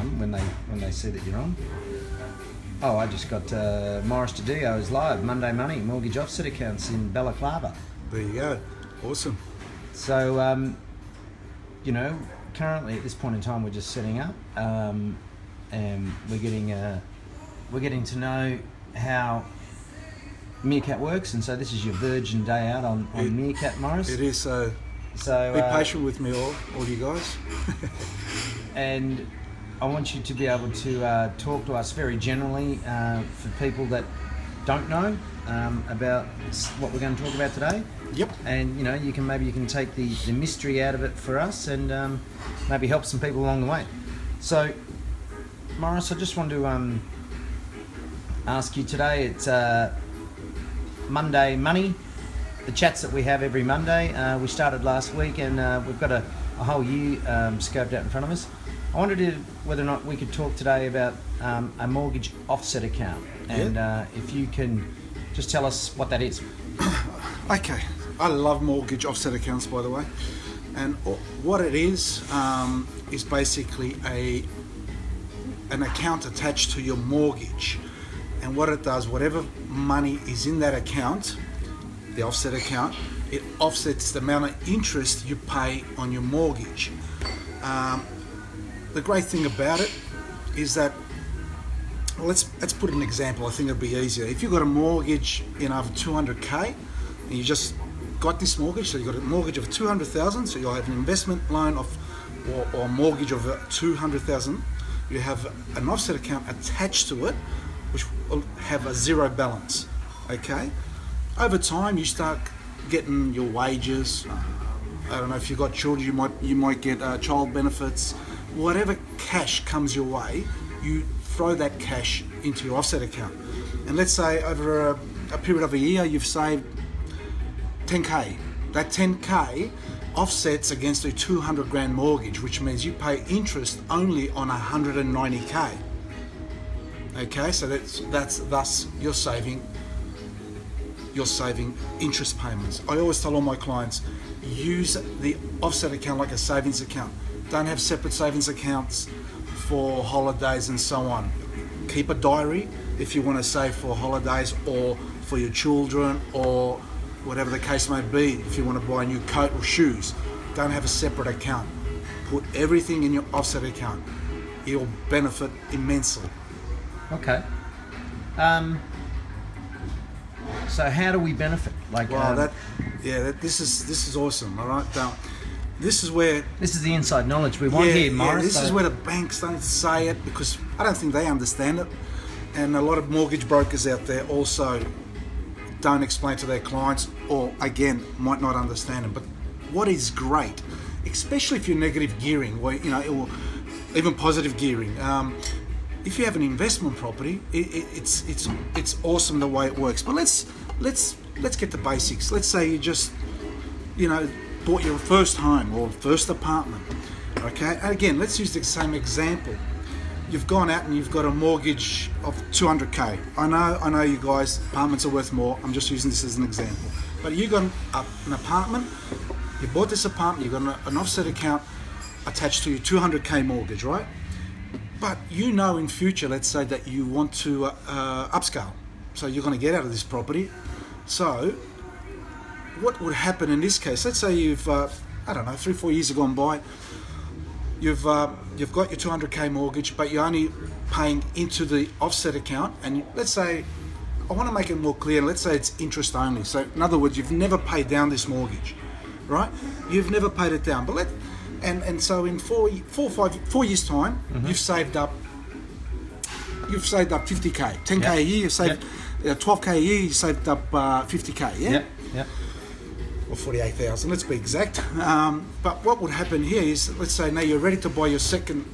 come when they see that you're on. Oh, I just got Morris Didio is live, Monday Money, mortgage offset accounts in Balaclava. There you go. Awesome. So, currently at this point in time, we're just setting up, and we're getting to know how Meerkat works, and so this is your virgin day out on Meerkat, Morris. It is. So be patient with me, all you guys. And I want you to be able to talk to us very generally for people that don't know about what we're going to talk about today. Yep. And you can take the mystery out of it for us, and maybe help some people along the way. So, Morris, I just want to ask you today. It's Monday Money, the chats that we have every Monday. We started last week, and we've got a whole year scoped out in front of us. I wondered whether or not we could talk today about a mortgage offset account, and if you can just tell us what that is. Okay, I love mortgage offset accounts, by the way, and what it is basically an account attached to your mortgage, and what it does, whatever money is in that account, the offset account, it offsets the amount of interest you pay on your mortgage. The great thing about it is that, well, let's put an example. I think it'll be easier. If you've got a mortgage of 200k, and you just got this mortgage, so you've got a mortgage of 200,000, so you'll have an investment loan or mortgage of 200,000. You have an offset account attached to it, which will have a zero balance. Okay. Over time, you start getting your wages. I don't know if you've got children, you might get child benefits. Whatever cash comes your way, you throw that cash into your offset account. And let's say over a period of a year, you've saved 10k. That 10k offsets against a 200 grand mortgage, which means you pay interest only on 190k. Okay, so that's thus you're saving interest payments. I always tell all my clients, use the offset account like a savings account. Don't have separate savings accounts for holidays and so on. Keep a diary if you want to save for holidays or for your children or whatever the case may be. If you want to buy a new coat or shoes, don't have a separate account. Put everything in your offset account. It'll benefit immensely. Okay. So how do we benefit? This is awesome. All right. This is the inside knowledge we want here, Morris. This is where the banks don't say it, because I don't think they understand it, and a lot of mortgage brokers out there also don't explain to their clients, or again might not understand it. But what is great, especially if you're negative gearing, or even positive gearing. If you have an investment property, it's awesome the way it works. But let's get the basics. Let's say you just bought your first home or first apartment. Okay, and again, let's use the same example. You've gone out and you've got a mortgage of 200k. I know you guys, apartments are worth more. I'm just using this as an example. But you got an apartment. You bought this apartment. You got an offset account attached to your 200k mortgage, right? But in future, let's say that you want to upscale. So you're going to get out of this property. So what would happen in this case? Let's say you've, 3-4 years have gone by. You've got your 200k mortgage, but you're only paying into the offset account. And let's say, I want to make it more clear. Let's say it's interest only. So in other words, you've never paid down this mortgage, right? You've never paid it down. But so in 4 years time, you've saved up 50k, 10k a year. You've saved 12k a year. You saved up 50k. Yeah. Yep. Or 48,000. Let's be exact. But what would happen here is, let's say now you're ready to buy your second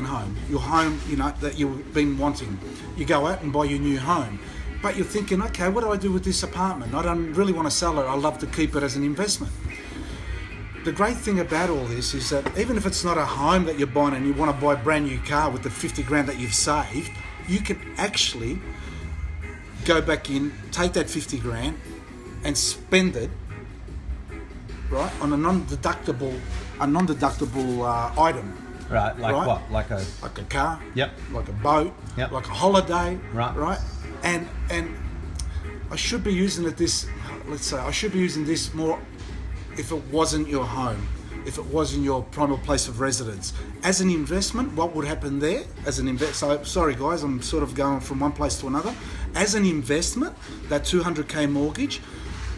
home, your home that you've been wanting. You go out and buy your new home, but you're thinking, okay, what do I do with this apartment? I don't really want to sell it. I love to keep it as an investment. The great thing about all this is that even if it's not a home that you're buying and you want to buy a brand new car with the 50 grand that you've saved, you can actually go back in, take that 50 grand and spend it, right, on a non-deductible item. Right, like right? what? Like a... Like a car. Yep. Like a boat. Yep. Like a holiday. Right. Right. And I should be using let's say I should be using this more if it wasn't your home, if it wasn't your primary place of residence. As an investment, what would happen there? So sorry guys, I'm sort of going from one place to another. As an investment, that 200k mortgage,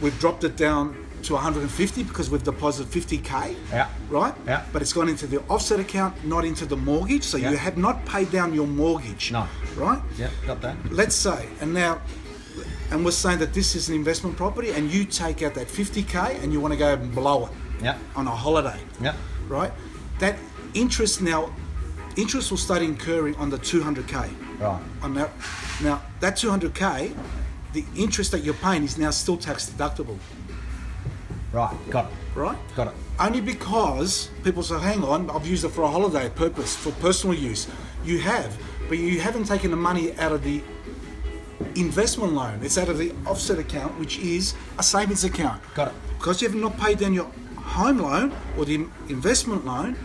we've dropped it down to 150 because we've deposited 50k. Yeah. Right? Yeah. But it's gone into the offset account, not into the mortgage. So you have not paid down your mortgage. No. Right? Yeah, got that. Let's say, and we're saying that this is an investment property, and you take out that 50k and you want to go and blow it. Yeah. On a holiday. Yeah. Right? That interest will start incurring on the 200k. Right. On that. Now, that 200k, the interest that you're paying is now still tax deductible. Right, got it. Right? Got it. Only because people say, hang on, I've used it for a holiday purpose, for personal use. You have, but you haven't taken the money out of the investment loan. It's out of the offset account, which is a savings account. Got it. Because you have not paid down your home loan or the investment loan,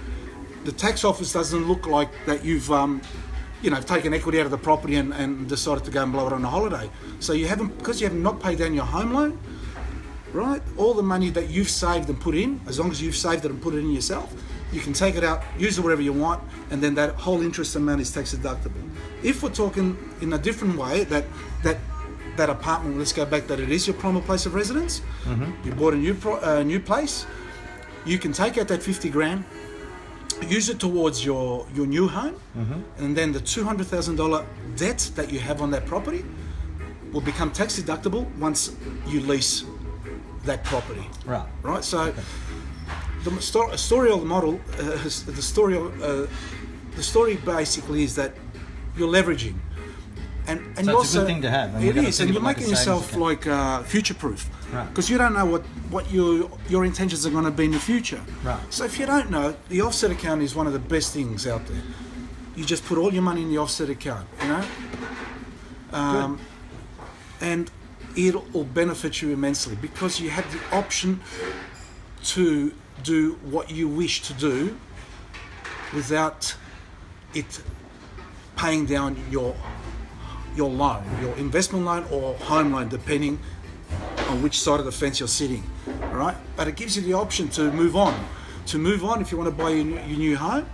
the tax office doesn't look like that you've taken equity out of the property and decided to go and blow it on a holiday. So you haven't, because you have not paid down your home loan, right? All the money that you've saved and put in, as long as you've saved it and put it in yourself, you can take it out, use it wherever you want, and then that whole interest amount is tax deductible. If we're talking in a different way, that apartment, let's go back, that it is your primary place of residence, you bought a new place, you can take out that 50 grand, use it towards your new home, and then the $200,000 debt that you have on that property will become tax deductible once you lease that property. Right. Right. So the story of the model, the story basically is that you're leveraging, and So you it's also, a good thing to have. And it we've got to is, think and of you're it like a making yourself savings like future-proof, Right. because you don't know what your intentions are going to be in the future. Right. So if you don't know, the offset account is one of the best things out there. You just put all your money in the offset account, and it will benefit you immensely because you have the option to do what you wish to do without it paying down your loan, your investment loan or home loan, depending on which side of the fence you're sitting. All right, but it gives you the option to move on. To move on, if you want to buy your new home,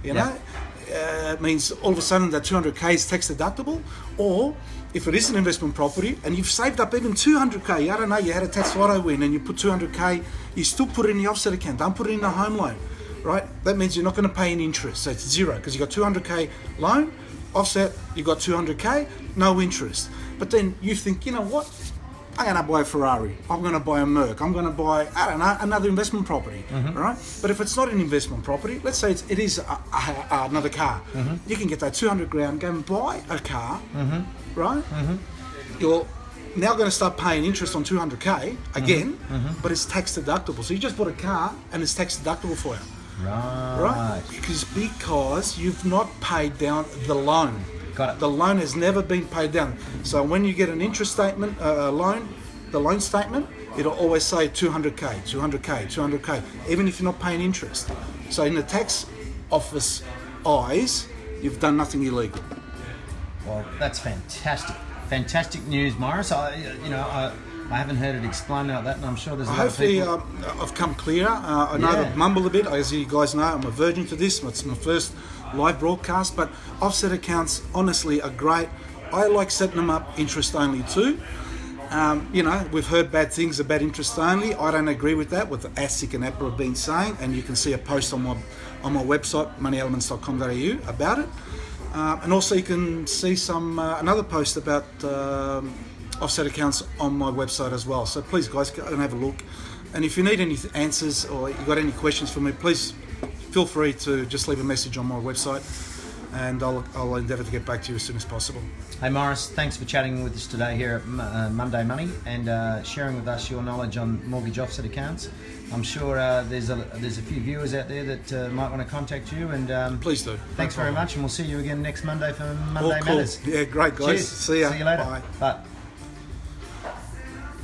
it means all of a sudden that 200k is tax deductible. Or if it is an investment property and you've saved up even 200k, I don't know, you had a tax lotto win and you put 200k, you still put it in the offset account. Don't put it in the home loan, right? That means you're not going to pay any interest, so it's zero because you got 200k loan, offset, you got 200k, no interest. But then you think, you know what? I'm going to buy a Ferrari. I'm going to buy a Merc. I'm going to buy, I don't know, another investment property, right? But if it's not an investment property, let's say it is another car, you can get that 200 grand, go and buy a car, right? You're now going to start paying interest on 200k again, but it's tax deductible. So you just bought a car and it's tax deductible for you. Right? Because you've not paid down the loan. Got it. The loan has never been paid down. So when you get an interest statement, the loan statement, it'll always say 200k, 200k, 200k, even if you're not paying interest. So in the tax office eyes, you've done nothing illegal. Well, that's fantastic. Fantastic news, Morris. I haven't heard it explained like that, and I'm sure there's a lot of Hopefully, people... I've come clear. I know I've mumbled a bit. As you guys know, I'm a virgin to this. It's my first live broadcast, but offset accounts honestly are great. I like setting them up interest only too. We've heard bad things about interest only. I don't agree with that, what the ASIC and Apple have been saying, and you can see a post on my website, moneyelements.com.au, about it. And also you can see another post about offset accounts on my website as well. So please guys, go and have a look. And if you need any answers or you got any questions for me, please feel free to just leave a message on my website, and I'll endeavour to get back to you as soon as possible. Hey Morris, thanks for chatting with us today here at Monday Money and sharing with us your knowledge on mortgage offset accounts. I'm sure there's a few viewers out there that might want to contact you, and please do. Thanks very much, and we'll see you again next Monday for Monday Cool. Matters. Yeah, great guys. Cheers. See ya. See you later. Bye. Bye.